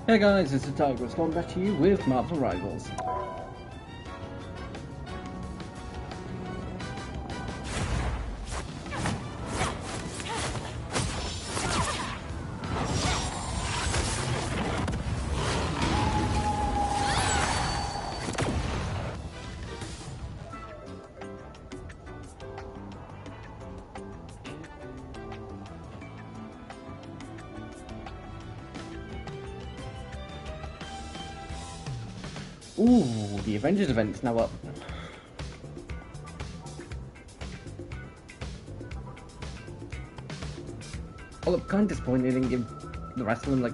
Hey guys, it's the Tigers coming back to you with Marvel Rivals. Ooh, the Avengers event's now up. Well, I'm kind of disappointed they didn't give the rest of them, like,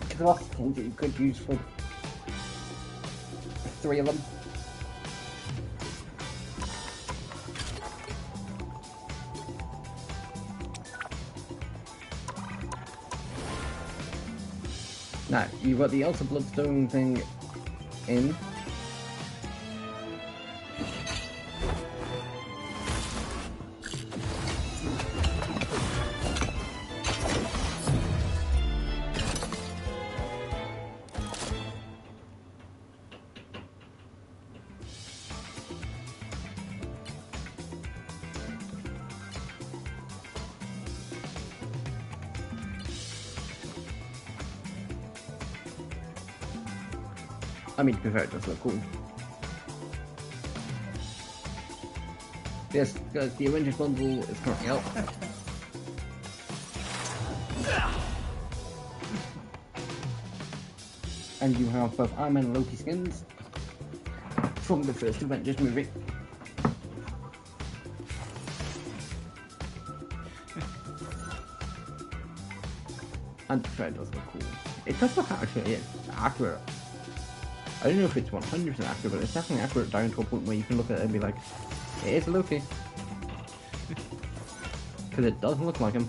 because there are things that you could use for 3 of them. Now, you've got the Elsa Bloodstone thing in. I mean, to be fair, it does look cool. Yes, guys, the Avengers bundle is currently out. And you have both Iron Man and Loki skins from the first Avengers movie. And to be fair, it does look cool. It does look actually accurate. I don't know if it's 100% accurate, but it's definitely accurate down to a point where you can look at it and be like, it is Loki. Because it does look like him.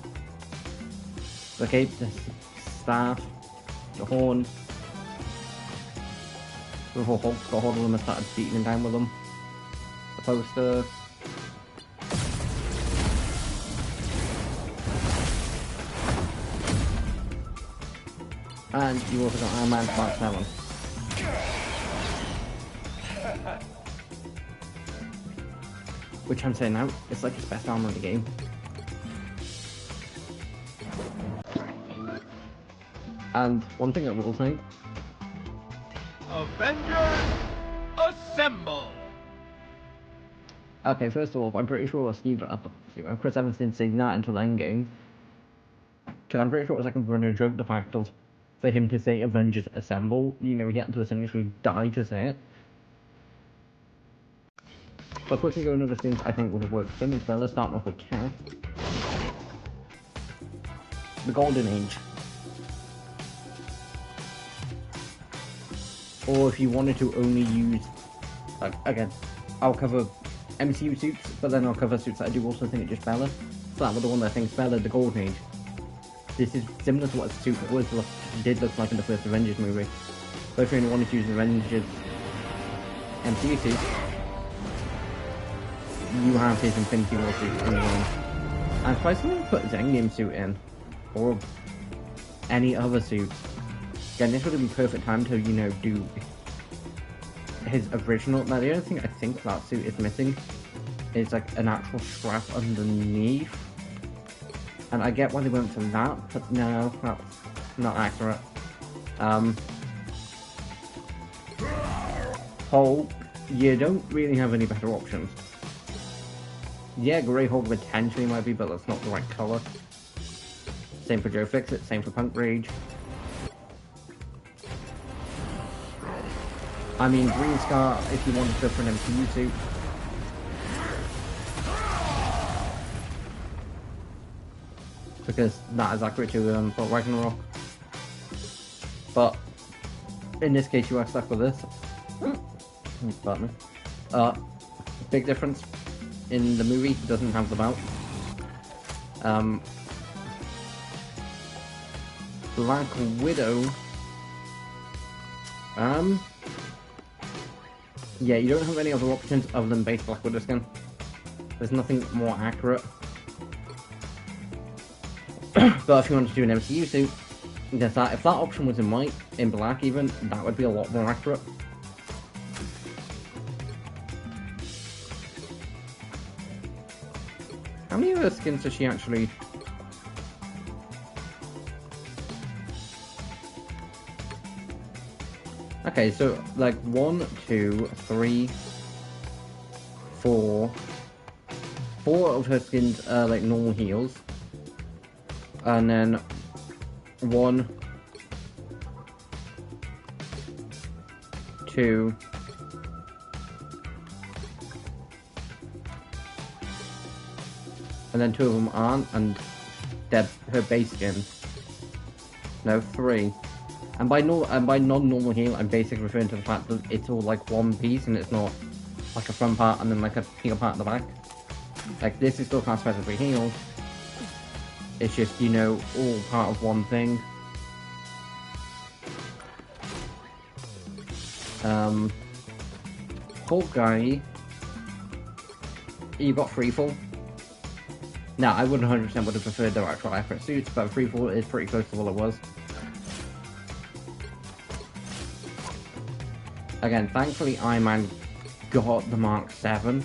The cape, the staff, the horn. Before Hulk got hold of him and started beating him down with them. The poster. And you also got Iron Man Mark 7. Which I'm saying now, it's like his best armor in the game. And one thing I will say, Avengers Assemble! okay, first of all, I'm pretty sure Chris Evans didn't say that until Endgame. Because I'm pretty sure it was like a running joke, the fact of, for him to say Avengers Assemble, you know, he had to essentially die to say it. But quickly going over things I think would have worked for him, so let's start off with Cap. The Golden Age. Or if you wanted to only use, like, again, I'll cover MCU suits, but then I'll cover suits that I do also think are just Bella. So that was the one that I think is Bella, the Golden Age. This is similar to what a suit did look like in the first Avengers movie. But if you only wanted to use Avengers MCU suit, you have his Infinity War suit in the room. And if I suddenly put his Endgame suit in, or any other suit, again, this would have been perfect time to, you know, do his original. Now, the only thing I think that suit is missing is, like, an actual strap underneath. And I get why they went for that, but no, that's not accurate. Hulk, you don't really have any better options. Yeah, Grey Hulk potentially might be, but that's not the right colour. Same for Joe Fixit, same for Punk Rage. I mean, Green Scar, if you wanted to go for an MCU suit. Because that is accurate to Thor Ragnarok. But, in this case you are stuck with this. Pardon me. Big difference. In the movie, he doesn't have the belt. Black Widow. Yeah, you don't have any other options other than base Black Widow skin. There's nothing more accurate. But if you want to do an MCU suit, If that option was in white, in black even, that would be a lot more accurate. How many of her skins does she actually... Okay, so like 1, 2, 3, 4. 4 of her skins are like normal heals. And then 1, 2, and then 2 of them aren't, and they're her base skins. No, 3. And by non-normal heal, I'm basically referring to the fact that it's all like one piece and it's not like a front part and then like a heal part at the back. Like this is still classified as a heal. It's just, you know, all part of one thing. Hawkeye, you got Freefall. Now, I wouldn't 100% would have preferred their actual accurate suits, but Freefall is pretty close to what it was. Again, thankfully Iron Man got the Mark 7.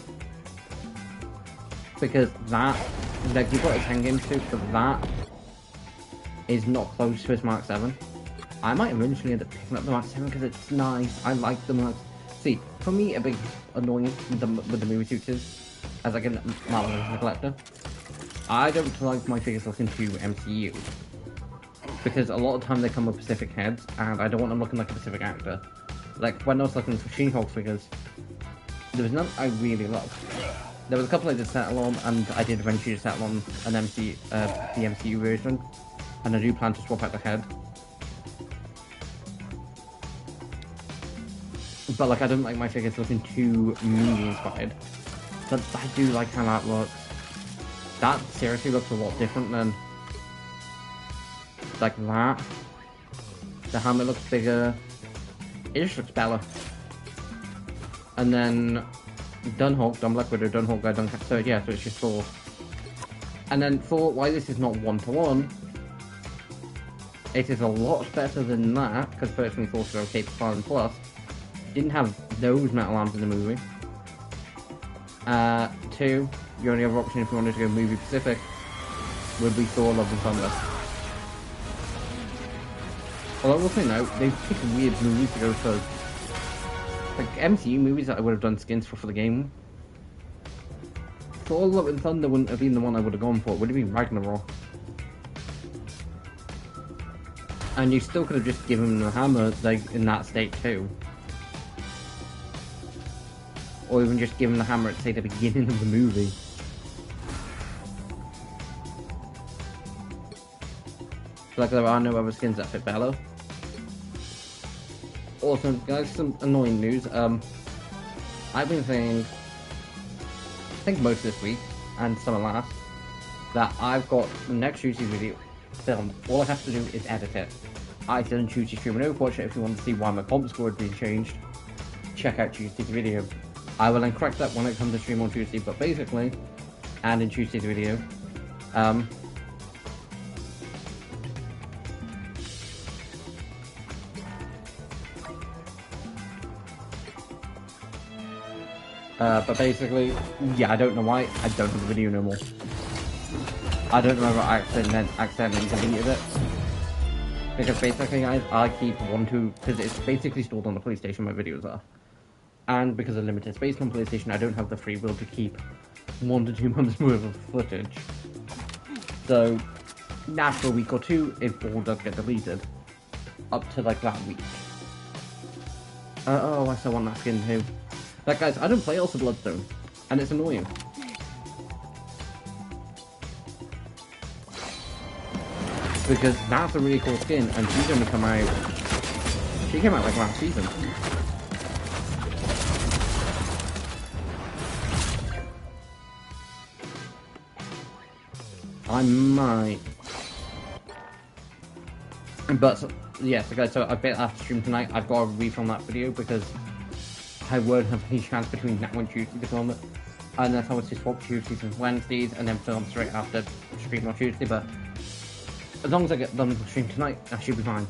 Because that, like, you got a 10 game suit, but that is not close to his Mark 7. I might eventually end up picking up the Mark 7 because it's nice. I like the Mark. See, for me, a big annoyance with the movie suits is, as like a Marvel collector, I don't like my figures looking too MCU. Because a lot of time they come with Pacific heads, and I don't want them looking like a Pacific actor. Like, when I was looking for She-Hulk figures, there was none I really loved. There was a couple I did settle on, and I did eventually settle on the MCU version. And I do plan to swap out the head. But, like, I don't like my figures looking too movie-inspired. But I do like how that looks. That seriously looks a lot different than... like that. The helmet looks bigger. It just looks better. And then Dunhawk, Dun Black Widow, Dunhawk, Dun... So yeah, so it's just 4. And then for why this is not 1-to-1, it is a lot better than that, because personally thought it was okay to Fallen Plus. Didn't have those metal arms in the movie. 2, your only other option if you wanted to go movie Pacific would be Thor Love and Thunder. Although I will say no, they've picked weird movies to go for. Like MCU movies that I would have done skins for the game. Thor Love and Thunder wouldn't have been the one I would have gone for, it would have been Ragnarok. And you still could have just given him the hammer like in that state too. Or even just given the hammer at say the beginning of the movie. Like there are no other skins that fit better. Also, guys, some annoying news. I've been saying, I think most this week and some last, that I've got the next Tuesday video filmed. All I have to do is edit it. I still on Tuesday stream and Overwatch. If you want to see why my comp score had been changed, check out Tuesday's video. I will then correct that when it comes to stream on Tuesday. But basically, and in Tuesday's video, but basically, yeah, I don't know why I don't have the video no more. I don't remember I accidentally deleted it. Because basically, guys, I keep because it's basically stored on the PlayStation, my videos are. And because of limited space on PlayStation, I don't have the free will to keep 1 to 2 months worth of footage. So, after a week or 2, it all does get deleted. Up to, like, that week. Oh, I still want that skin too. Like, guys, I don't play Elsa Bloodstone, and it's annoying. Because that's a really cool skin, and she's only come out... She came out, like, last season. I might... But, yes, guys, so I bet after stream tonight, I've got to refilm that video, because I won't have any chance between now and Tuesday to film it. Unless I was to swap Tuesdays and Wednesdays, and then film straight after stream on Tuesday, but... As long as I get done with the stream tonight, I should be fine.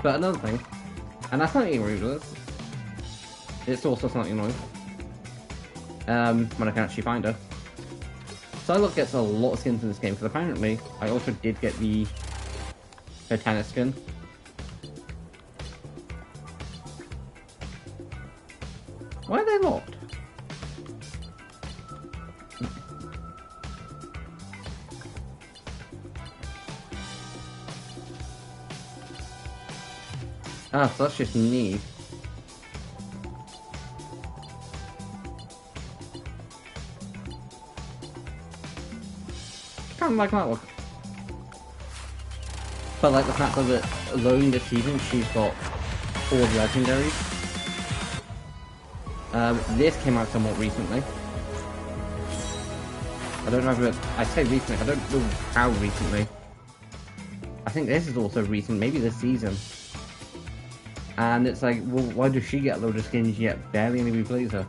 But another thing, and that's not even rude, it's also something annoying. When I can actually find her. Psylocke gets a lot of skins in this game, because apparently I also did get her tennis skin. Why are they locked? Ah, so that's just me. Kind of like that look. But like the fact that alone this season she's got 4 legendaries. This came out somewhat recently. I don't know if I say recently, I don't know how recently. I think this is also recent, maybe this season. And it's like, well, why does she get a load of skins yet barely anybody plays her?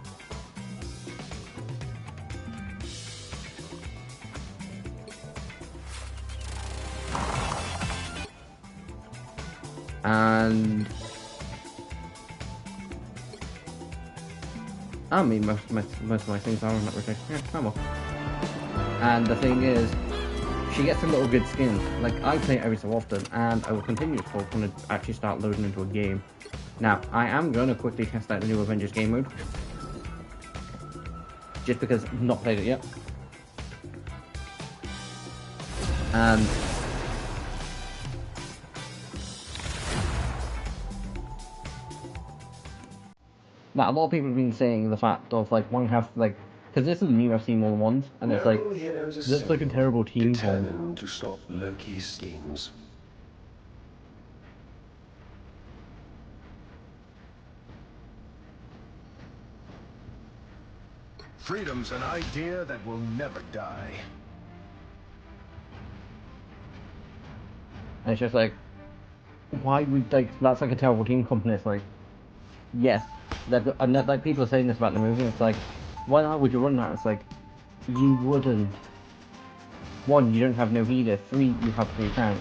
And I mean, most of my things are on that rotation. Yeah, come on. And the thing is, she gets a little good skin. Like, I play it every so often, and I will continue to talk when I actually start loading into a game. Now, I am going to quickly test out the new Avengers game mode. Just because I've not played it yet. And now, a lot of people have been saying the fact of, like, one half, like, because this is new, I've seen more than once, and it's like, this like a terrible team determined to stop Loki's schemes. Freedom's an idea that will never die. And it's just like, why would, like, that's like a terrible team company. It's like, yes, and like people are saying this about the movie, it's like, why not would you run that? It's like, you wouldn't. 1, you don't have no healer. 3, you have 3 tanks.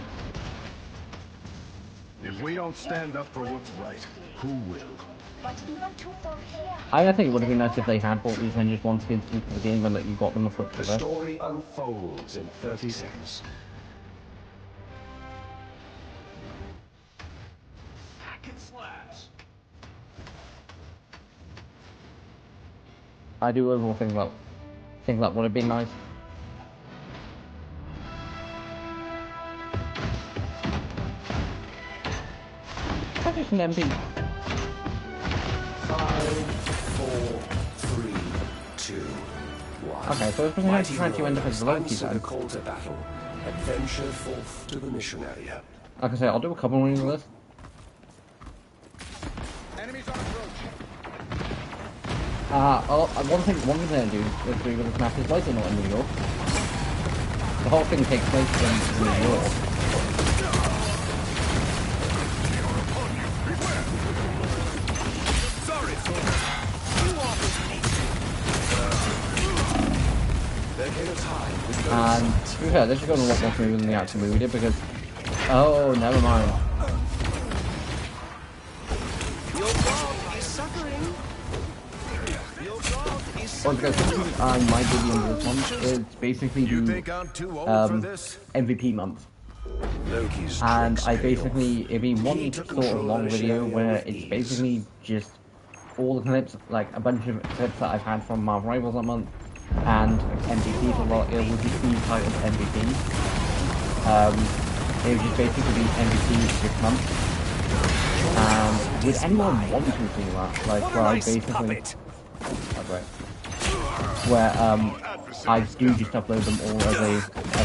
If we don't stand up for what's right, who will? I think it would have been nice if they had bought these Avengers 1 skins into the game and that you got them a foot to The story unfolds in 30 seconds. Hack and slash. I do overall think that would have been nice. That's just an MP. 5, 4, 3, 2, 1. Okay, so if we're going to try to end up as Loki Answer the then. call to battle and venture forth to the mission area. Like I say, I'll do a couple more of this. Enemies on approach. One thing I do with this map is why is it not in New York? The whole thing takes place in New York. Sorry, There came a time And to be fair, this is going a lot more smooth than the actual movie did because... Oh, never mind. Your dog is suffering. Your dog is Well, because my video on this one is basically You the think I'm too old for this? MVP month. Loki's And tricks I pay basically, it'd be off. one He took sort of control long the video mission where area it's with basically just all the clips, like a bunch of clips that I've had from Marvel Rivals that month, and MVPs a lot. It would be theme titled MVPs. It would just basically be MVPs this month. Would anyone want to see that? Like, where I basically... Oh, great. Where, I do just upload them all as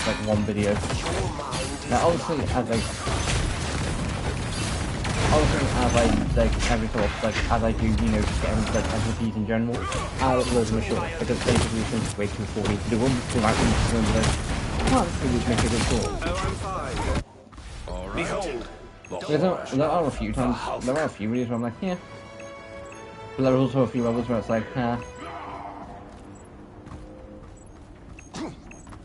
like one video. Now, obviously, every so often, like, as I do, you know, just get into, like, MVPs in general, I'll upload them short, because basically it's just waiting for me to do them, so I can just go and like, oh, this would make a good call. Oh, I'm fine. Behold, There are a few times, there are a few videos where I'm like, yeah. But there are also a few others where it's like,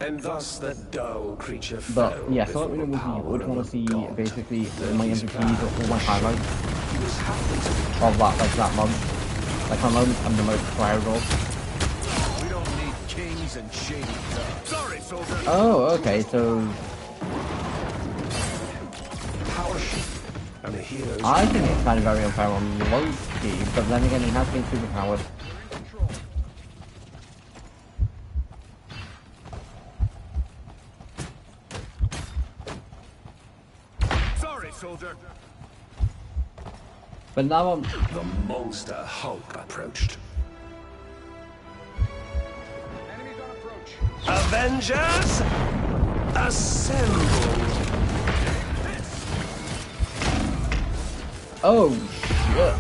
And thus the dull creature But fell yeah, so before let me know the what you power would of want a to see god. basically my His MVPs or all my highlights He was happy to be of that month. Like my moments I'm the most proud of. We don't need kings and shady gods. Sorry, soldier. Oh, okay, so power shift, and the heroes. I think it's kind of very unfair on Loki, but then again he has been superpowered. Sorry, soldier. But now I'm The monster Hulk approached. Enemies on approach. Avengers, assemble! oh shit.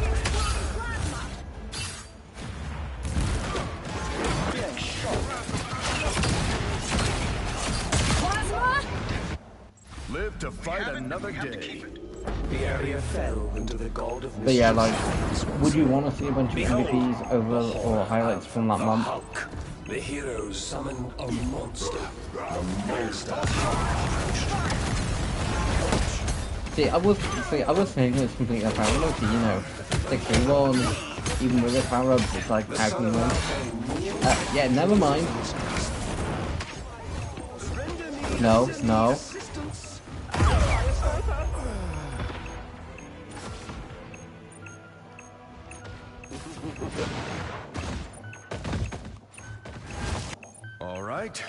Live to fight another day. The area fell into the god of But yeah, like, mischief's would you want to see a bunch of MVPs over or highlights from that the month? Hulk. The heroes summoned a monster. The monster Hulk approached. See, I was saying it's completely unfair on Loki, you know. Like he won, even with his power ups, it's like how can he win? Yeah, never mind. No, no. All right.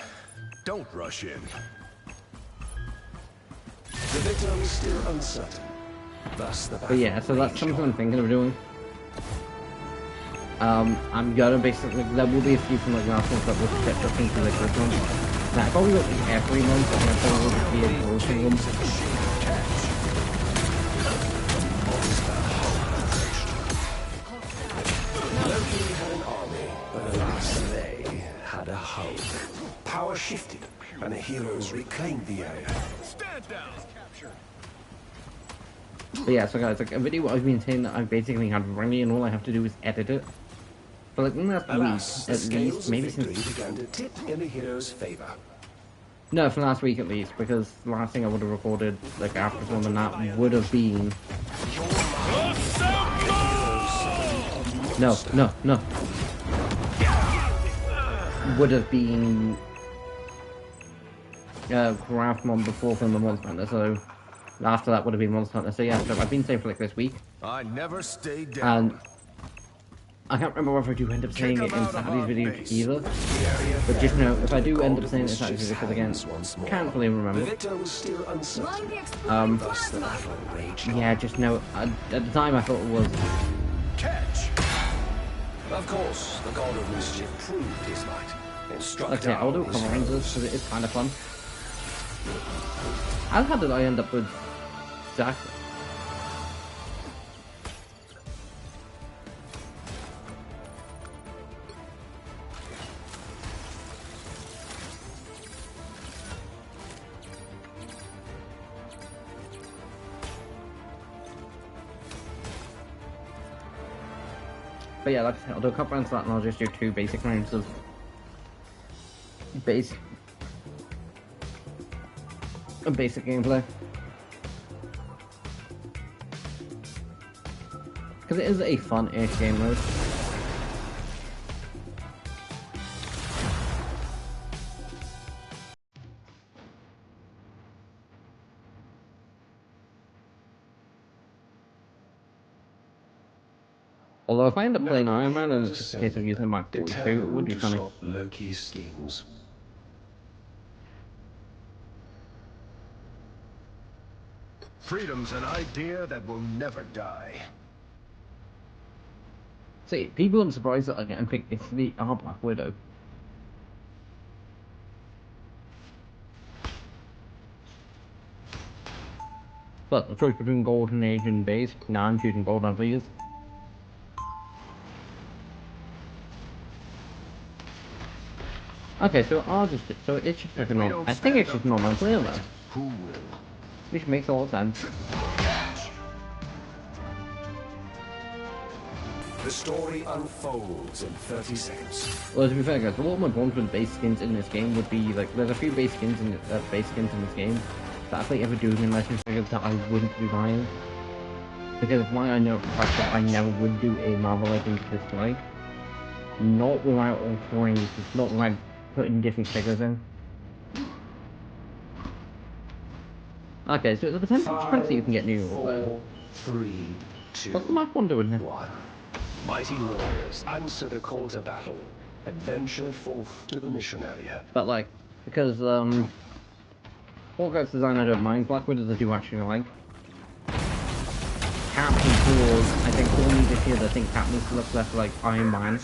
Don't rush in. The victor is still uncertain. Thus the But yeah, so that's something I'm thinking of doing. I'm gonna basically, there will be a few from like last month that will get up into like this month. Now, I probably won't be every month, and I probably will just be a grossing one. Loki had an army, but alas, they had a Hulk. Power shifted, and the heroes reclaimed the area. Stand down. But yeah, so guys, like a video I've been saying that I basically had ready and all I have to do is edit it. But like in the last Alas, week, the at scales least, of maybe victory since... began to tip in the heroes' favor. No, from last week at least, because the last thing I would have recorded, like after film and that, would have been... No, no, no. Would have been... Craftmon before film and Monster Hunter, so... After that would have been Monster Hunter, so yeah, so I've been saying for like this week, I never stay down. and... I can't remember whether I do end up saying it in Saturday's video either, but just know, if I do end up saying it in Saturday's video, because again, can't fully The remember. victor was still uncertain. Thus the battle raged. Yeah, just know, at the time I thought it was... Catch. Of course, the god of mischief proved his might and struck Okay, down I'll do his Commanders, foes. because it is kind of fun. How did I end up with Zack? But yeah, like I said, I'll do a couple rounds of that and I'll just do 2 basic rounds of basic gameplay. Because it is a fun-ish game mode. Although if I end up playing Iron Man and it's just a case of using my 42, it would be funny. Stop Loki's schemes. Freedom's an idea that will never die. See, people are surprised that I can pick it's the Black Widow. But the choice between Golden Age and Base, nah, I'm choosing Golden Age. Okay, so it's just like a normal, I think it's just normal player though. Who will? Which makes a lot of sense. The story unfolds in 30 seconds. Well, to be fair, guys, a lot of my problems with base skins in this game would be like there's a few base skins in this game that if I ever do in Legends figures that I wouldn't be buying. Because why I know for the fact that I never would do a Marvel Legends display. Not without altering, not without putting different figures in. Okay, so the potential currency you can get new. 4, 3, 2, What's the map one doing here? 1. Mighty warriors, answer the call to battle. Adventure forth to the mission area. But like, because Hawkeye's design I don't mind, Black Widows I do actually like. Cap and Claws, I think all me this year I think Cap needs to look less like Iron Man.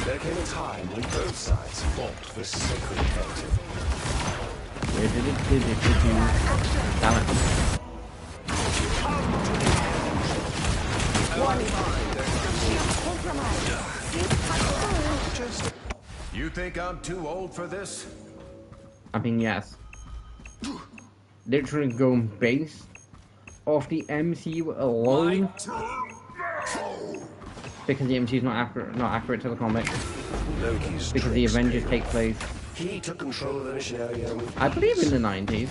There came a time when both sides fought for sacred heritage. Where did it do? Damn it. You think I'm too old for this? I mean, yes. Literally going based off the MCU alone, because the MCU is not accurate to the comic. Loki's Because the Avengers take place, He took control of the mission area with I believe, in the 90s.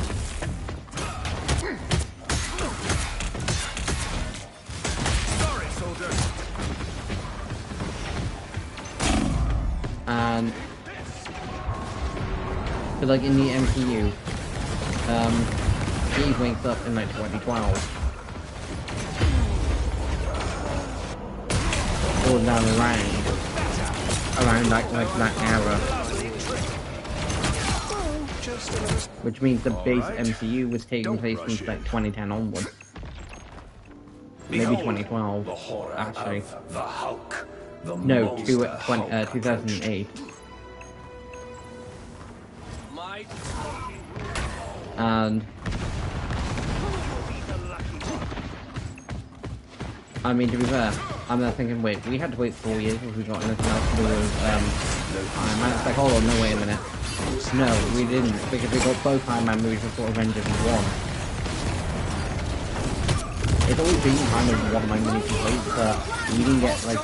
Sorry, soldier. And so, like in the MCU, Steve wakes up in like 2012. Or down around like that era. Which means the base MCU was taking place from like 2010 onwards. Maybe Behold 2012, the horror actually. of the Hulk. The No, monster Hulk. 2008. And I mean, to be fair, I'm not thinking, wait, we had to wait 4 years if we got anything else to do with Iron Man. It's like, hold on, no, wait a minute. No, we didn't, because we got both Iron Man movies before Avengers 1. It's always been kind of one of my mini complaints, but we didn't get, like,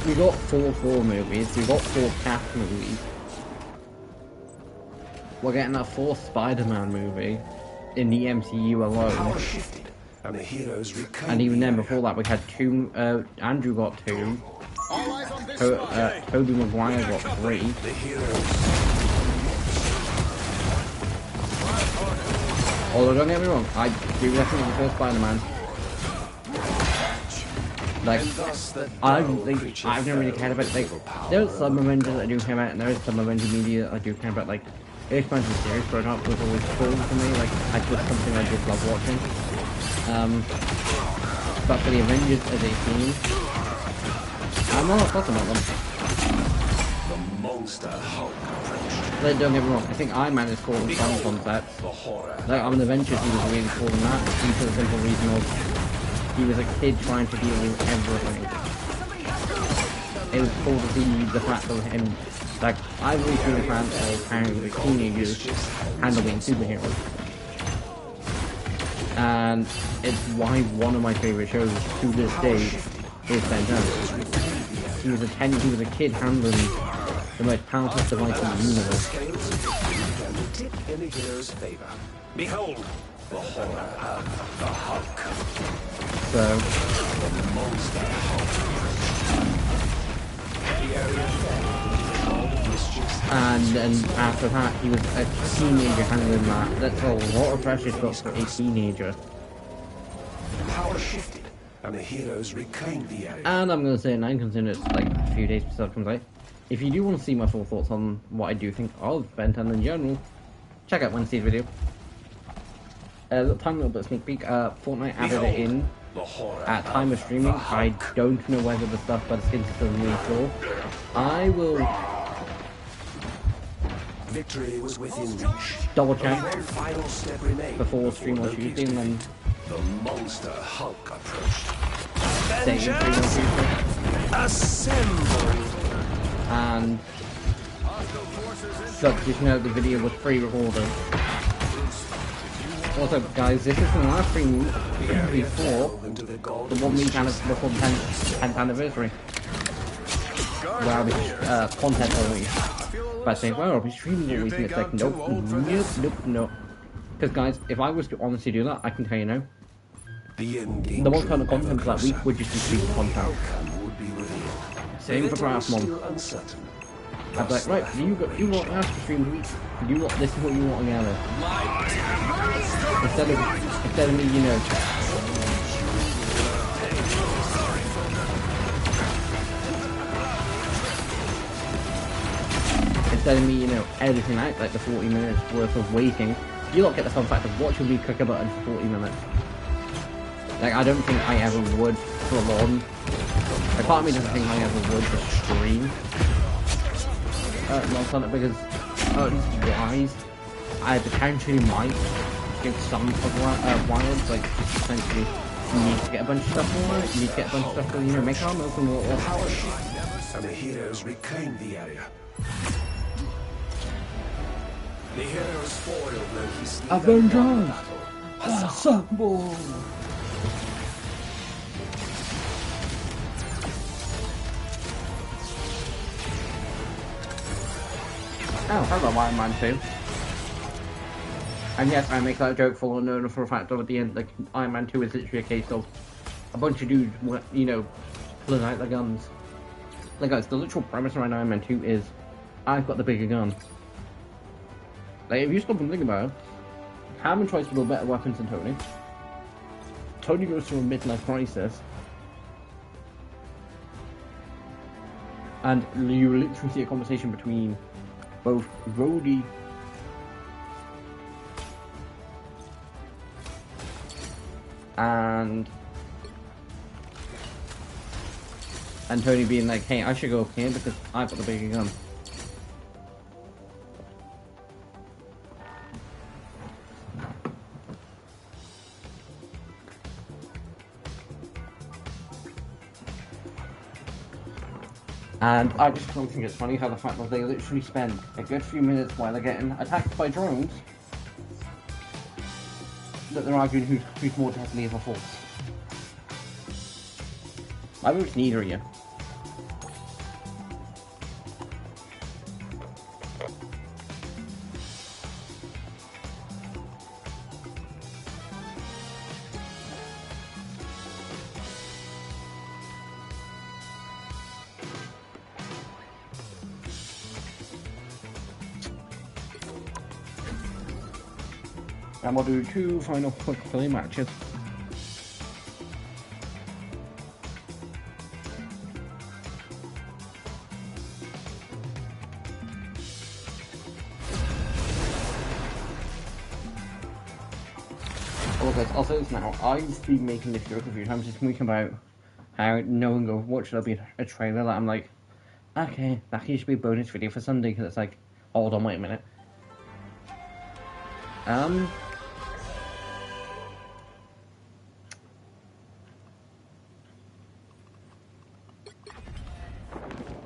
we got 4 Thor movies, we got 4 Cap movies. We're getting a 4th Spider-Man movie in the MCU alone. Power shifted, and the heroes reclaimed And even the then, area. before that, we had 2, Andrew got 2, Tobey Maguire got 3. The heroes Although, don't get me wrong, I do reckon the first Spider-Man. Like, thus the I've dull creature never really cared about, like, there's some Avengers I do care about, and there's some Avengers media I do care about, like, the expansion series growing up was always cool for me, like, I just something I just love watching. But for the Avengers as a team, I'm not fussing about them. the monster Hulk approached. Like, don't get me wrong, I think Iron Man is cool in some concepts. The horror. Like, on the Avengers, he was really cool in that, due to the simple reason of he was a kid trying to deal with everything. It was cool to see the fact of him, like, I've always been a fan of how the teenagers handle being superheroes. And it's why one of my favorite shows to this day is Ben 10. He was a kid handling the most powerful device in the universe. And the tip in the hero's favor. Behold, the horror of the Hulk. So, The monster Hulk. The area fell with all the mischiefs. and after that, he was a teenager handling that. That's a lot of pressure for a teenager. Power shifted, and the heroes reclaimed the area. And I'm gonna say it now, considering it's like a few days before it comes out. If you do want to see my full thoughts on what I do think of Ben 10 in general, check out Wednesday's video. Tiny little bit of sneak peek. Fortnite added it in The horror at time of streaming. I don't know whether the stuff by the skins is still really sure. I will Victory was within reach. double check One final step remained before stream on Loki's Tuesday and then The monster Hulk approached. Staying Avengers, assemble! And so just know the video was pre-recorded. Also, guys, this is the last stream before the 1 week before the 10th anniversary. Where I'll be content only. But I say, well, I'll be streaming all week, and it's like, nope. Because guys, if I was to honestly do that, I can tell you now, the one kind of content for that week would just be streaming content. Same for Craft Month. I'd be like, right, you want us to stream the week. This is what you want together. Instead of me, you know. Instead of me, you know, editing out like the 40 minutes worth of waiting, you lot get the fun fact of watching me click a button for 40 minutes. Like, I don't think I ever would for long. Like, part of me doesn't think I ever would just stream. Not on it because, at least wise, I potentially might give some of Wilds, like, just essentially need to get a bunch of stuff for it, need to get a bunch of stuff for, you know, make armor and water. Power shift, and the heroes reclaim the area. The heroes foiled Loki's Avengers! Assemble! Oh, hello, Iron Man 2. And yes, I make that joke full and known for a fact of at the end, like, Iron Man 2 is literally a case of a bunch of dudes, you know, pulling out their guns. Like, guys, the literal premise around Iron Man 2 is, I've got the bigger gun. Like, if you stop and think about it, Hammond tries to build better weapons than Tony. Tony goes through a midlife crisis. And you literally see a conversation between both Rhodey and Tony being like, hey, I should go up here because I've got the bigger gun. And I just don't think it's funny how the fact that they literally spend a good few minutes while they're getting attacked by drones that they're arguing who's more deadly of a force. I vote neither of you. And we'll do 2 final quick play matches. Okay, I'll say this now. I've been making this joke a few times this week about how no one goes, what should I be a trailer that I'm like, okay, that used to be a bonus video for Sunday, because it's like, hold on, wait a minute.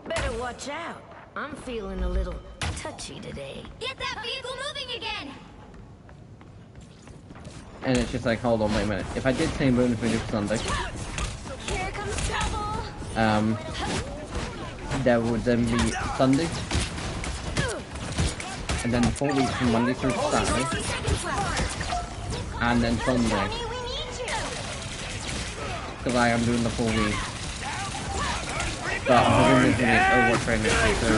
Better watch out. I'm feeling a little touchy today. Get that vehicle moving again! And it's just like, hold on, wait a minute. If I did say bonus video for Sunday, Here comes trouble! there would then be Sunday, and then 4 weeks from Monday through to Saturday, and then Sunday, because I am doing the full week. But I'm doing this Overwatch training, so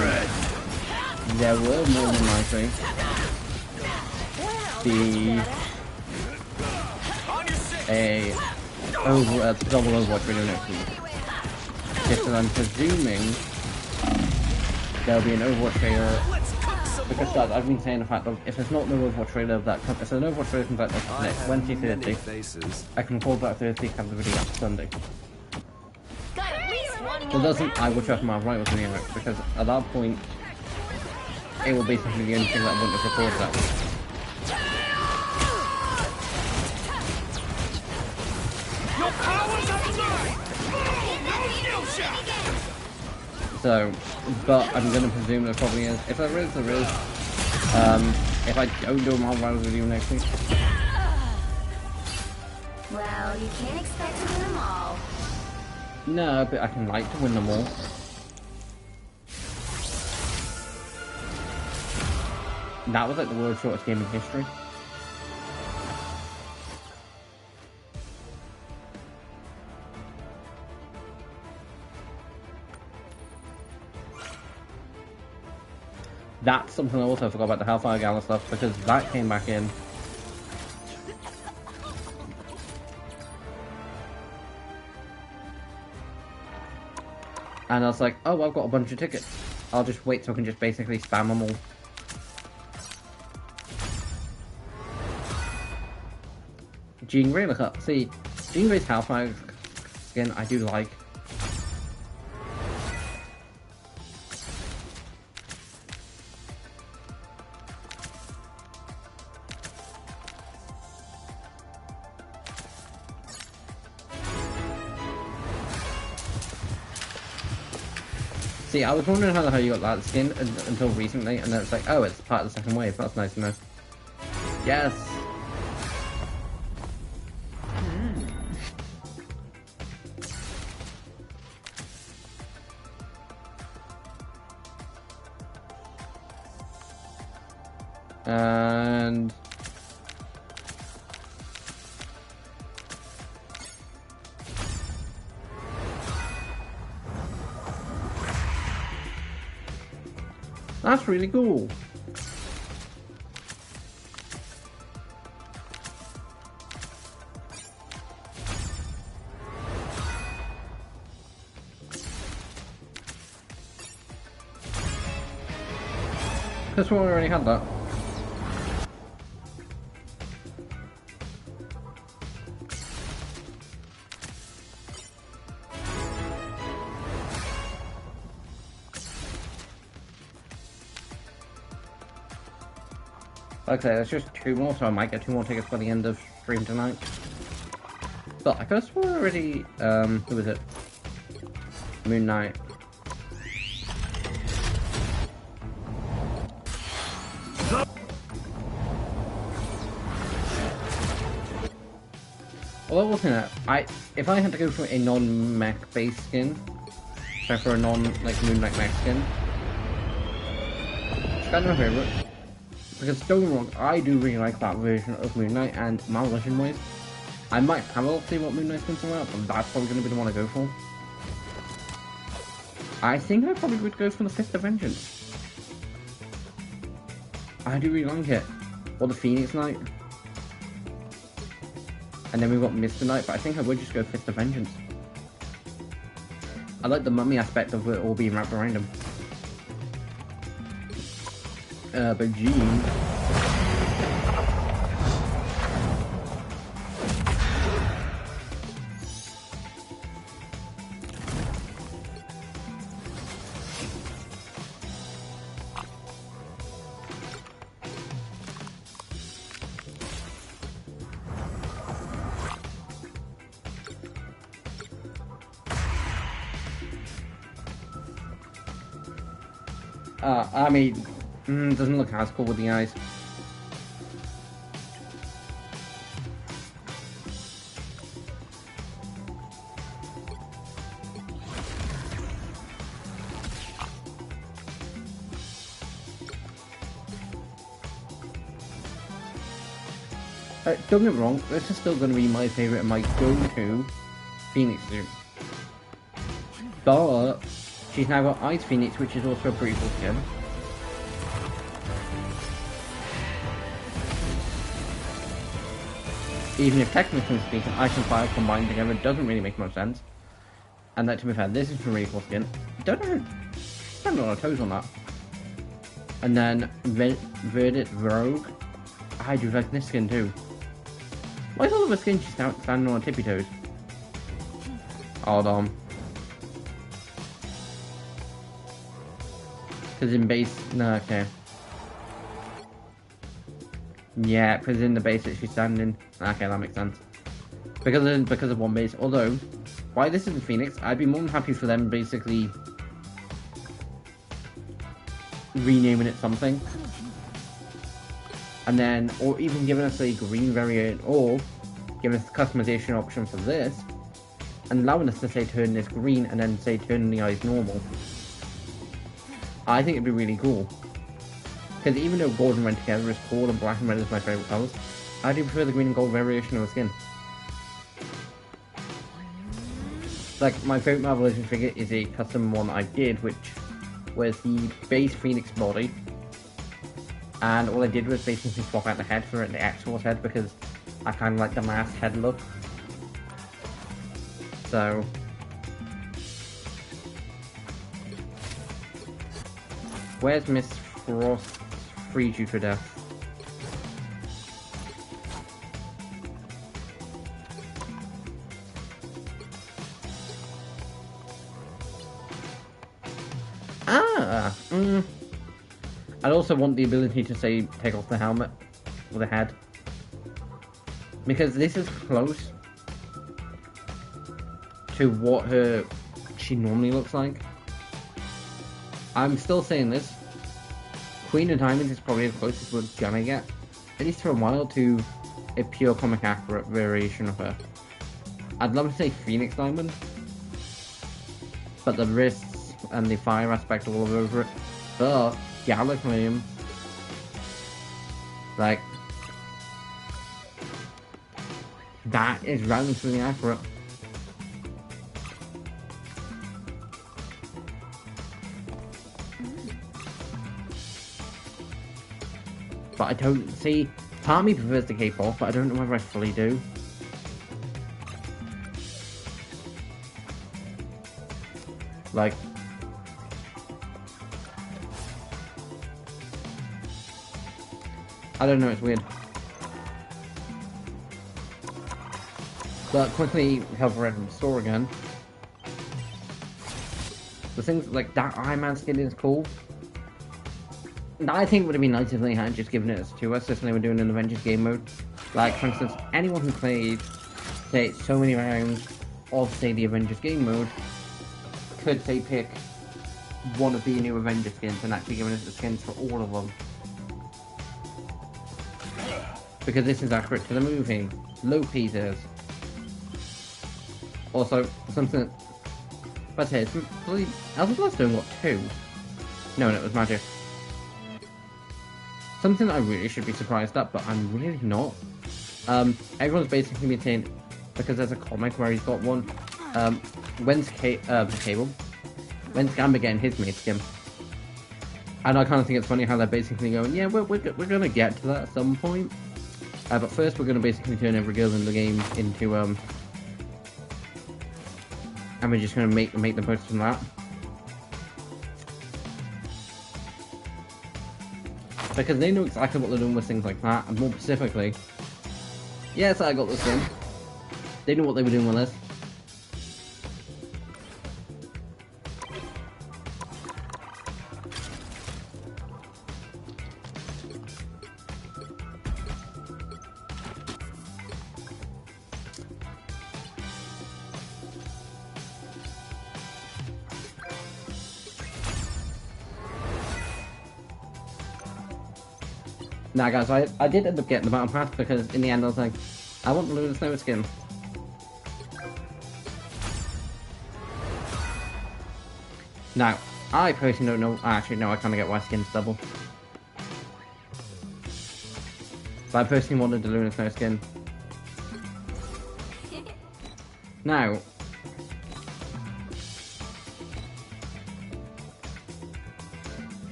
there will more than likely be a double Overwatch video next week. Just as I'm presuming there'll be an Overwatch trailer, because guys, I've been saying the fact that if there's not no Overwatch trailer that comes, if there's an Overwatch trailer comes out next Wednesday, Thursday, I can record that Thursday, have the video after Sunday. Got at least one If more it doesn't, round. I will trust my right with the remix, because at that point, it will basically be the only thing that I wouldn't have recorded that week. So, but I'm gonna presume there probably is. If there is, there is. If I don't do a Marvel Rivals video next week. Well, you can't expect to win them all. No, but I can like to win them all. That was like the world's shortest game in history. That's something I also forgot about the Hellfire Gala stuff, because that came back in. And I was like, oh, I've got a bunch of tickets. I'll just wait so I can just basically spam them all. Jean Grey, look up. See, Jean Grey's Hellfire skin I do like. See, I was wondering how the hell you got that skin until recently, and then it's like, oh, it's part of the second wave. That's nice to know. Yes! And... that's really cool. Because we already had that. Okay, there's just 2 more, so I might get 2 more tickets by the end of stream tonight. But I could have sworn already, who was it? Moon Knight. Although looking at, if I had to go for a non-mech based skin, so for a like Moon Knight mech skin, it's kind of my favourite. Because don't get me wrong, I do really like that version of Moon Knight, and Maleficent wise, I might have a see what Moon Knight's going to come out, but that's probably going to be the one I go for. I think I probably would go for the Fist of Vengeance. I do really like it. Or the Phoenix Knight. And then we've got Mr. Knight, but I think I would just go Fist of Vengeance. I like the mummy aspect of it all being wrapped around him. But Jean... I mean, doesn't look as cool with the eyes. Don't get me wrong, this is still going to be my favourite and my go-to Phoenix suit. But she's now got Ice Phoenix, which is also a pretty cool skin. Even if technically speaking, Ice and Fire combined together doesn't really make much sense. And that, to be fair, this is a really cool skin. Don't know a lot of toes on that. And then Verdant Rogue. I do like this skin too. Why is all of her skin she's standing on her tippy toes? Hold on. Because in base, no, okay. Yeah, because in the base that she's standing. Okay, that makes sense. Because of one base. Although, why this is Phoenix, I'd be more than happy for them basically renaming it something. And then, or even giving us a green variant, or giving us the customization option for this, and allowing us to say turn this green, and then say turn the eyes normal. I think it'd be really cool. Because even though gold and red together is cool, and black and red is my favourite colours, I do prefer the green and gold variation of the skin. Like, my favourite Marvel Legends figure is a custom one I did, which was the base Phoenix body. And all I did was basically swap out the head for the actual head, because I kind of like the masked head look. So... where's Miss Frost freed you to death? I'd also want the ability to say take off the helmet or the head, because this is close to what she normally looks like. I'm still saying this. Queen of Diamonds is probably the closest we're gonna get, at least for a while, to a pure comic accurate variation of her. I'd love to say Phoenix Diamond, but the wrists and the fire aspect all over it. But Gallifreyan, like, that is relatively accurate. But I don't see. Part of me prefers the K-pop, but I don't know whether I fully do. Like, I don't know, it's weird. But quickly cover it and store again. The things like that Iron Man skin is cool. I think it would have been nice if they had just given it to us if they were doing an Avengers game mode. Like, for instance, anyone who played, say, so many rounds of, say, the Avengers game mode could, say, pick one of the new Avengers skins and actually giving us the skins for all of them. Because this is accurate to the movie. Loki's is. Also, something... But hey, Elsa Bloodstone got 2. No, it was magic. Something I really should be surprised at, but I'm really not. Everyone's basically been saying, because there's a comic where he's got one, when's Cable? When's Gambit getting his made skin? And I kind of think it's funny how they're basically going, yeah, we're gonna get to that at some point. But first we're gonna basically turn every girl in the game into, and we're just gonna make the most from that. Because they know exactly what they're doing with things like that, and more specifically, yes, I got this in. They knew what they were doing with this. Nah, guys, I did end up getting the Battle Pass because in the end I was like, I want the Lunar Snow skin. Now, I personally don't know. Actually, no, I kind of get why skin's double. But I personally wanted the Lunar Snow skin.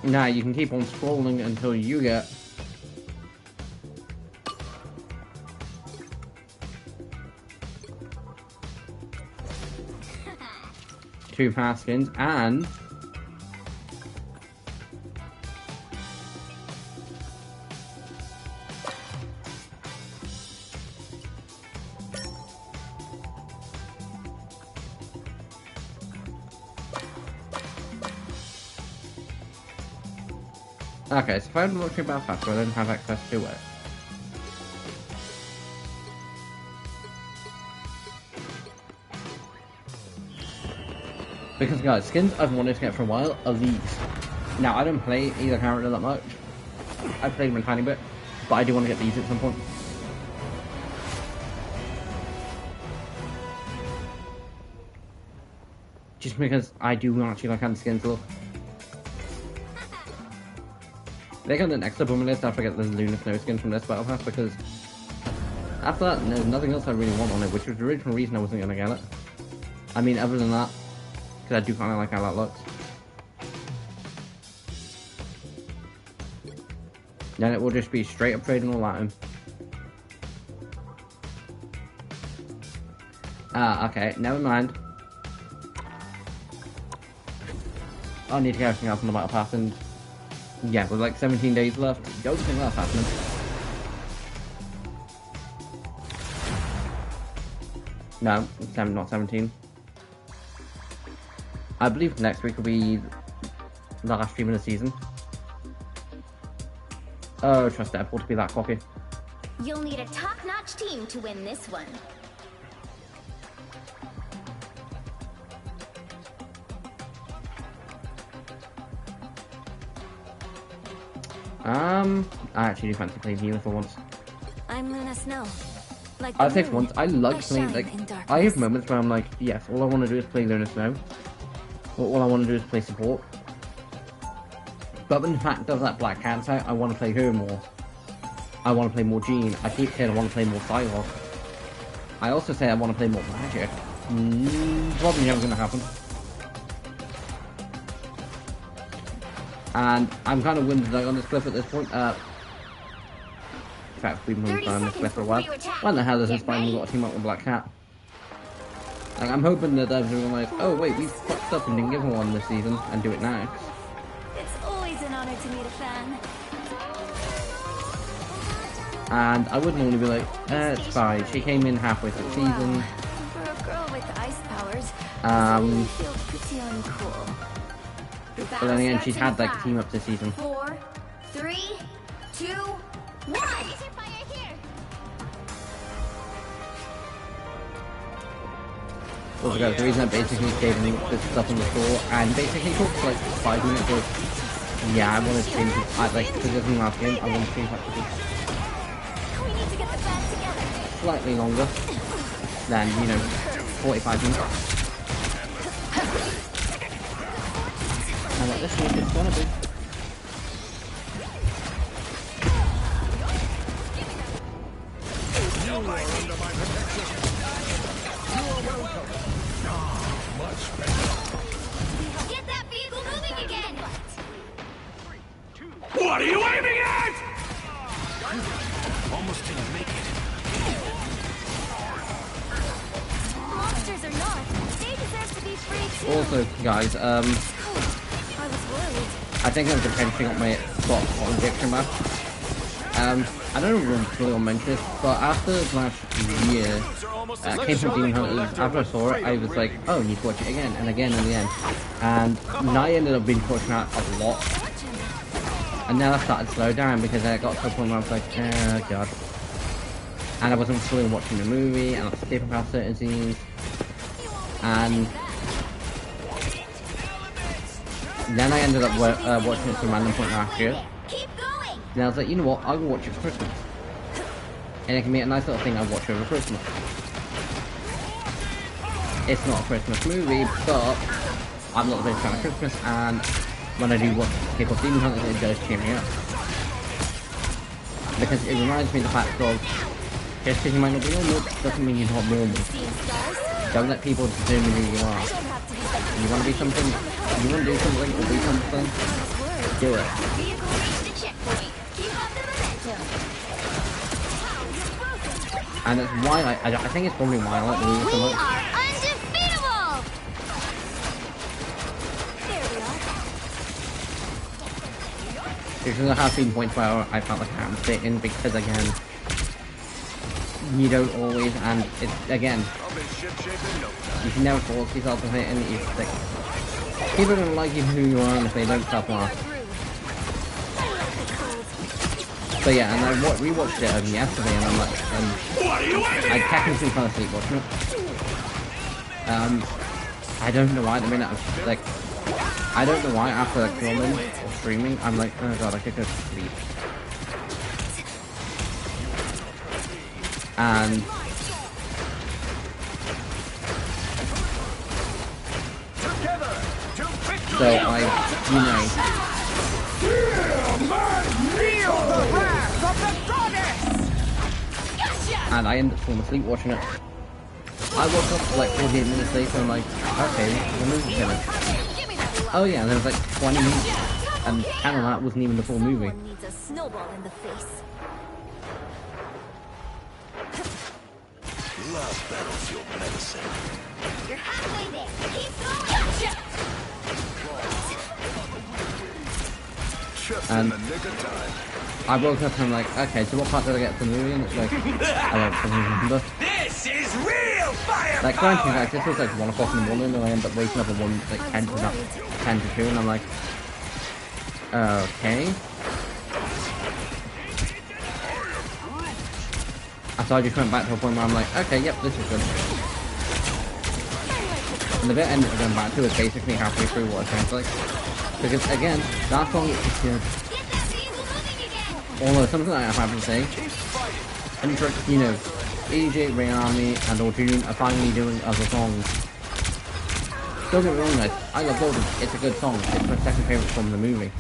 Now, you can keep on scrolling until you get two pass skins, and Okay, so if I had military Belfast, I don't have access to it. Because guys, skins I've wanted to get for a while are these. Now I don't play either character that much. I played them a tiny bit, but I do want to get these at some point. Just because I do actually like how the skins look. They got the next up on my list after I get the Lunar Snow skin from this battle pass, because after that there's nothing else I really want on it, which was the original reason I wasn't gonna get it. I mean, other than that, because I do kind of like how that looks. Then it will just be straight up trading all Latin. Ah, okay, never mind. I need to get everything else on the battle pass, and yeah, with like 17 days left, don't think that's happening. No, it's not 17. I believe next week will be the last stream of the season. Oh, trust Deadpool to be that cocky. You'll need a top-notch team to win this one. I actually do fancy playing Healer for once. I'm Luna Snow. Like I'll say for once, I like playing, like, I have moments where I'm like, yes, all I want to do is play Luna Snow. Or all I want to do is play support. But when the fact of that Black Cat's out, I want to play her more. I want to play more Jean. I keep saying I want to play more Psylocke. I also say I want to play more Magic. Probably never going to happen. And I'm kind of winded on this clip at this point. In fact, we've been playing this clip for a while. When the hell is this finally got a team up with Black Cat? Like, I'm hoping that devs are realize, oh wait, we fucked up and didn't give her one this season, and do it next. It's always an honor to meet a fan. And I would normally be like, it's fine, she came in halfway through the season. For a girl with ice powers, Um, you feel pretty uncool. But then again, she's had like team up this season. 4, 3, 2, 1. Also guys, the reason I basically gave him this stuff on the store and basically took like 5 minutes was, yeah, I want to change it, like, because this is my last game, I want to change that to We need to get the band together. slightly longer than, you know, 45 minutes. And what this week is gonna be. Get that vehicle moving again. What are you aiming at? Almost didn't make it. Monsters or not, they deserve to be free too. Also, guys, I was worried. I think I'm potentially got my spot on injection back. I don't know if I'll mention this, but after last year, came from Demon Hunters, after I saw it, I was like, oh, I need to watch it again and again and again. And now I ended up being watching that a lot. And then I started to slow down because I got to a point where I was like, oh god. And I wasn't fully watching the movie, and I was skipping past certain scenes. And then I ended up watching it some random point last year. Keep going. And I was like, you know what, I'll go watch it for Christmas. And it can be a nice little thing I watch over Christmas. It's not a Christmas movie, but I'm not a big fan of Christmas, and when I do watch Kick Off Demon Hunters, it does cheer me up. Because it reminds me of the fact of, just because you might not be normal, doesn't mean you're not normal. Seeing stars? Don't let people determine who you are. Don't have to be like You want to be something, you want to do something or be something, do it. vehicle reached the checkpoint. Keep up the momentum. And that's why I think it's probably why I like the movie so We much. are undefeatable. There we are. Because there have been points where I felt like I'm sitting because again, you don't always, and it's again, you can never force yourself to hit, and it's like people don't like you who you are, and if they don't stop off. But yeah, and I rewatched it yesterday, and I'm like, I technically fell asleep watching it. I don't know why at the minute I'm like, I don't know why after like filming or streaming, I'm like, oh god, I could go to sleep. And so I, you know, and I ended up falling asleep watching it. I woke up like 48 minutes later and I'm like, okay, the movie's finished. Oh yeah, and there was like 20 minutes, and kind of that wasn't even the full movie. Someone needs a snowball in the face. Love battlefield medicine. You're halfway there. Keep going. Just And in the nick of time. I woke up and I'm like, okay, so what part did I get from the movie? And it's like, I don't remember. This is real fire. Like, granted, like, this was like 1 o'clock in the morning, and I ended up waking up at 10 to 2, and I'm like, okay. And so I just went back to a point where I'm like, okay, yep, this is good. And the bit I ended up going back to is basically halfway through what it sounds like. Because, again, that song is good. Although, something I have to say, you know, EJ, Rain Army, and Aljune are finally doing other songs. Don't get me wrong, guys, I love Golden, it's a good song, it's my second favourite from the movie.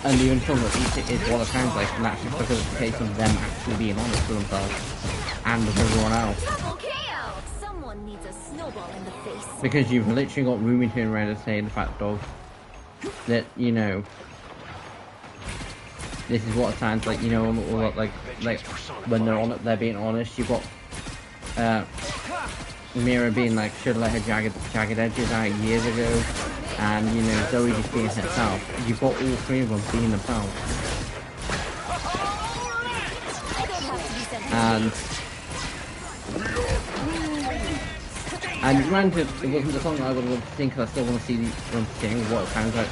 And the only song that beats it is what it sounds like, and that's just because it's a case of them actually being honest with themselves, and with everyone else. Double KO. Someone needs a snowball in the face. Because you've literally got Rumi turning around and saying the fact of that, you know, this is what it sounds like, you know, or like when they're on it, they're being honest. You've got Mira being like, should have let her jagged edges out years ago, and you know, Zoe just being herself. You've got all three of them being themselves. And granted, it wasn't the song I would love to sing because I still want to see them sing what it sounds like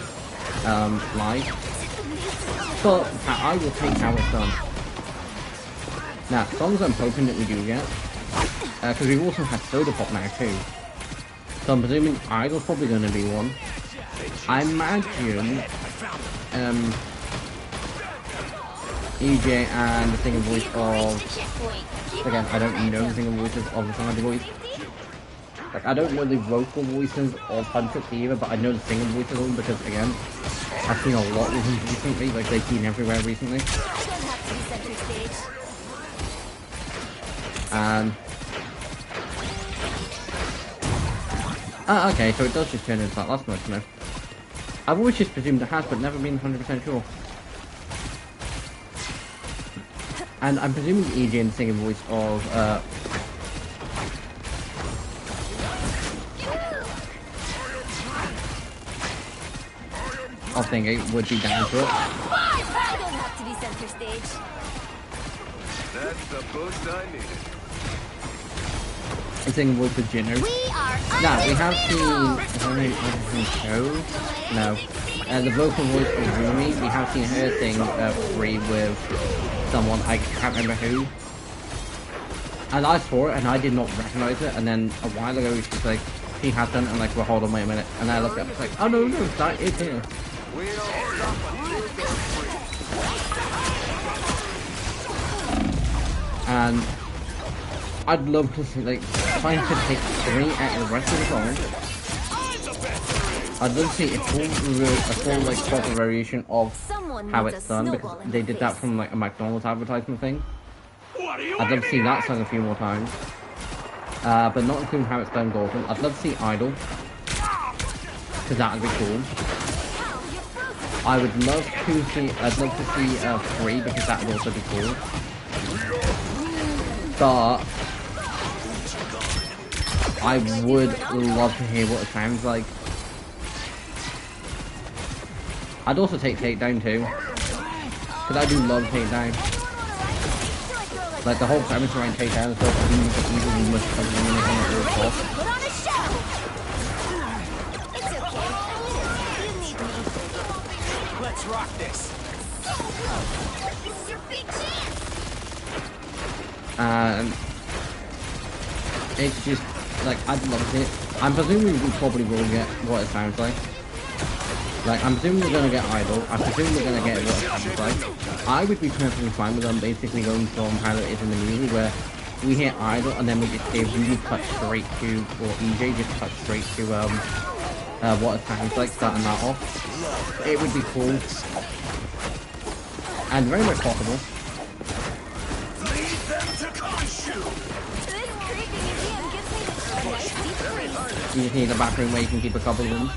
live. But I will take how it's done. Now, songs I'm hoping that we do get, because we've also had Soda Pop now too. So I'm presuming Idol's probably going to be one. I imagine EJ and the singing voice of, again, I don't know the singing voices of the Sandy voice. Like, I don't know the vocal voices of Huntrix either, but I know the singing voices of them because, again, I've seen a lot of them recently, like they've been everywhere recently. And... okay, so it does just turn into that, that's nice to know. I've always just presumed it has, but never been 100% sure. And I'm presuming EJ and the singing voice of, I think it would be down to it. I don't have to be center stage. That's the boost I needed. I'm singing voice with Jinner. Now, we have seen the vocal voice of Rumi. We have seen her sing Free with someone, I can't remember who. And I saw it and I did not recognize it, and then a while ago she's like, she had done it, and like, well, hold on, wait a minute. And I looked up, it's like, oh no, that is her. And I'd love to see, like, if I could take 3 out of the rest of the song, I'd love to see a full like proper variation of how it's done, because they did that from like a McDonald's advertisement thing. I'd love to see that sung a few more times, but not including how it's done Golden. I'd love to see Idol, because that would be cool. I would love to see, Free, because that would also be cool. But I would love to hear what it sounds like. I'd also take Takedown too, because I do love Takedown. Like the whole premise around Takedown is so evil, we must come in and on it all off. Put on a show. It's okay. You need me. Let's rock this. This is your big chance. And it's just like I'd love it. I'm presuming we probably will get what it sounds like. Like I'm presuming we're gonna get Idol. I presume we're gonna get what it sounds like. I would be perfectly fine with them basically going from how it is in the movie where we hear Idol and then we just really cut straight to, or EJ just cut straight to what it sounds like, starting that off. It would be cool and very much possible. Lead them to Khonshu. This creepy museum gives me a nice deep freeze. You just need a bathroom where you can keep a couple of them.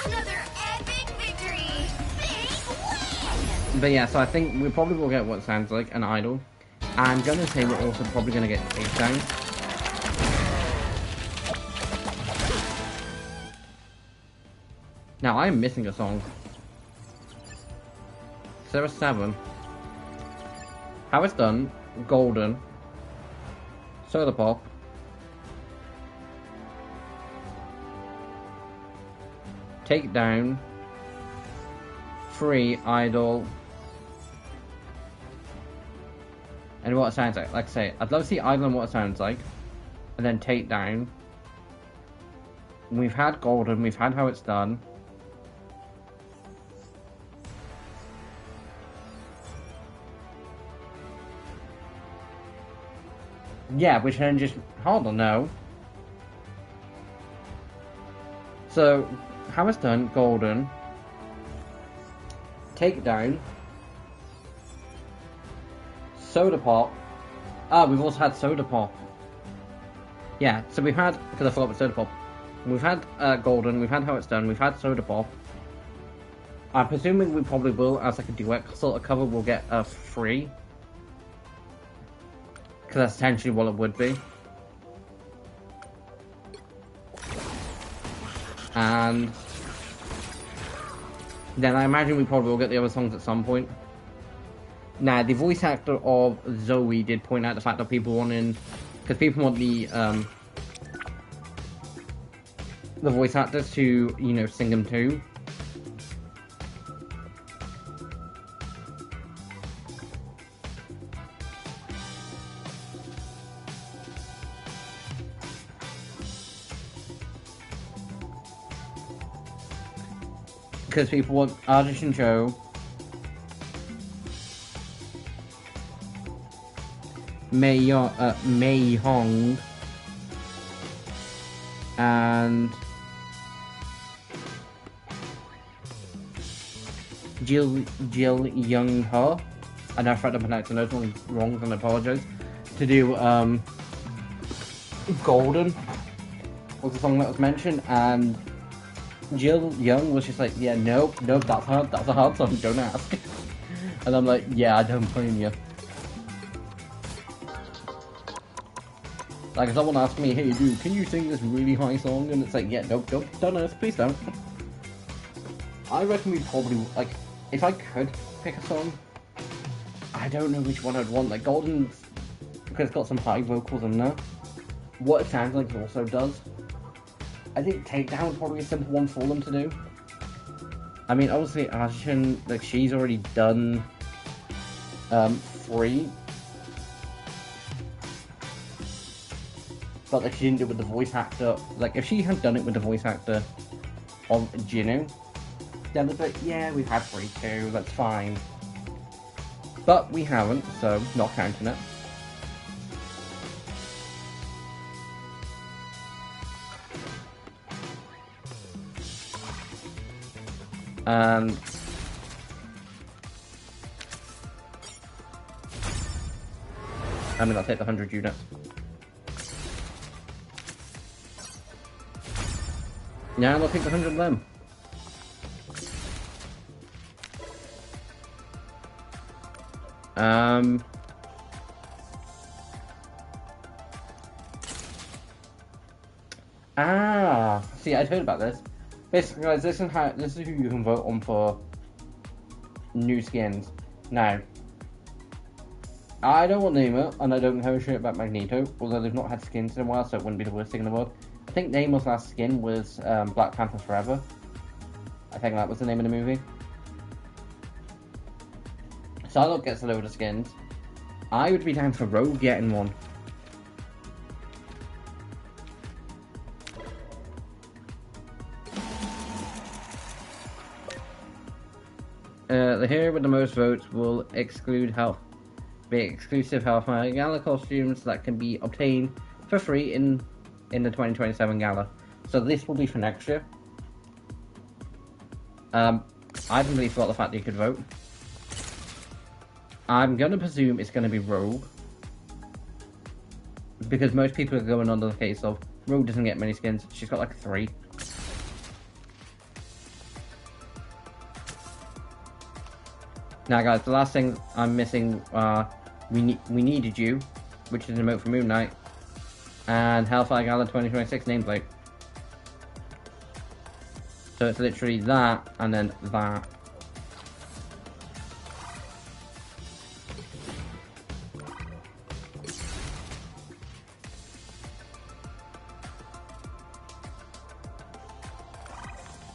Another epic victory. Big win. But yeah, so I think we probably will get what it sounds like, an Idol. I'm gonna say we're also probably gonna get Takedown. Now I'm missing a song. So there are 7. How It's Done, Golden, Soda Pop, Takedown, Free, Idol, and what it sounds like. Like I say, I'd love to see Idol and what it sounds like, and then Takedown. We've had Golden, we've had How It's Done. Yeah, which then just, hold on, no. So, How It's Done, Golden, Takedown, Soda Pop. Ah, we've also had Soda Pop. Yeah, so we've had, because I forgot about Soda Pop. We've had Golden, we've had How It's Done, we've had Soda Pop. I'm presuming we probably will, as like a duet sort of cover, we'll get Free. Because that's essentially what it would be. And then I imagine we probably will get the other songs at some point. Now, the voice actor of Zoe did point out the fact that people wanting, because people want the voice actors to, you know, sing them too. Because people want Ardish and Joe, Mei Hong, and Jill Young Ho. I know I tried to pronounce those ones wrong, and I apologize. To do Golden was the song that was mentioned, and Jill Young was just like, yeah, nope, that's a hard song, don't ask. And I'm like, yeah, I don't blame you. Like, if someone asked me, hey dude, can you sing this really high song? And it's like, yeah, nope, don't ask, please don't. I reckon we probably, like, if I could pick a song, I don't know which one I'd want. Like, Golden's, because it's got some high vocals in there. What It Sounds Like also does. I think Takedown would probably be a simple one for them to do. I mean, obviously, Ashen, like, she's already done Free. But, like, she didn't do it with the voice actor. Like, if she had done it with the voice actor of Jinnu, then it's like, yeah, we've had Free too, that's fine. But we haven't, so not counting it. And I mean, I'll take the 100 units. Yeah, I'll take the 100 of them. See, I'd heard about this. Basically, guys, this is who you can vote on for new skins. Now, I don't want Namor, and I don't have a shit about Magneto, although they've not had skins in a while, so it wouldn't be the worst thing in the world. I think Namor's last skin was Black Panther Forever. I think that was the name of the movie. Psylocke gets a load of skins. I would be down for Rogue getting one. The hero with the most votes will be exclusive Hellfire Gala costumes that can be obtained for free in the 2027 Gala. So this will be for next year. I completely forgot the fact that you could vote. I'm gonna presume it's gonna be Rogue, because most people are going under the case of Rogue doesn't get many skins. She's got like 3. Now guys, the last thing I'm missing are We Needed You, which is an emote from Moon Knight, and Hellfire Gala 2026 nameplate. So it's literally that, and then that.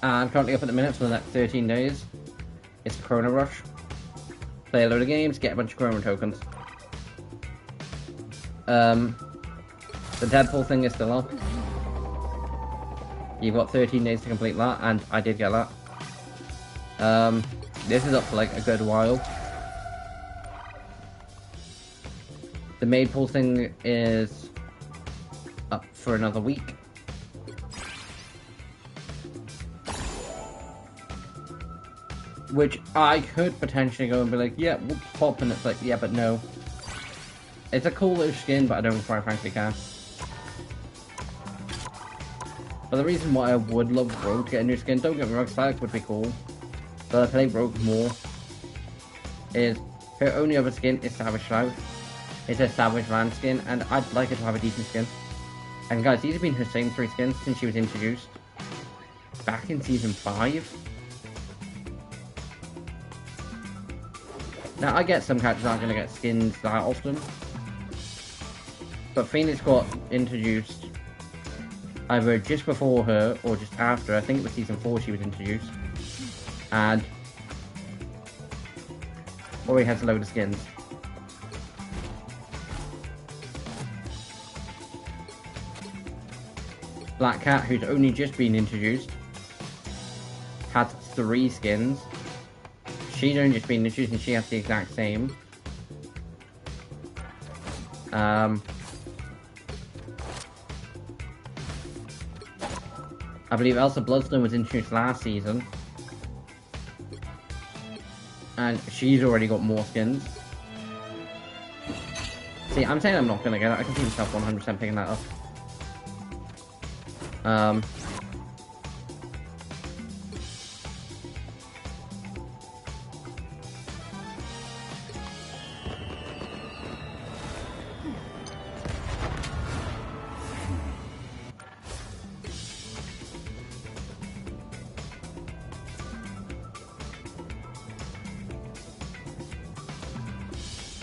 And currently up at the minute for the next 13 days, it's the Chrono Rush. Play a load of games, get a bunch of Chrono tokens. The Deadpool thing is still on. You've got 13 days to complete that, and I did get that. This is up for like a good while. The maid pool thing is up for another week. Which I could potentially go and be like, yeah, we'll pop, and it's like, yeah, but no. It's a cool little skin, but I don't quite frankly care. But the reason why I would love Rogue to get a new skin, don't get me wrong, Psylocke would be cool, but I play Rogue more, is her only other skin is Savage Cloud. It's a Savage Van skin, and I'd like her to have a decent skin. And guys, these have been her same 3 skins since she was introduced. Back in Season 5. Now, I get some characters aren't going to get skins that often, but Phoenix got introduced either just before her or just after. I think it was Season 4 she was introduced, and already has a load of skins. Black Cat, who's only just been introduced, had 3 skins. She's only just been introduced and she has the exact same. I believe Elsa Bloodstone was introduced last season, and she's already got more skins. See, I'm saying I'm not gonna get it. I can see myself 100% picking that up.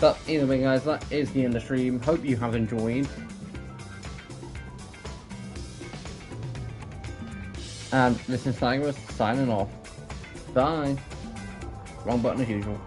But either way guys, that is the end of the stream. Hope you have enjoyed. And this is Cyrus signing off. Bye. Wrong button as usual.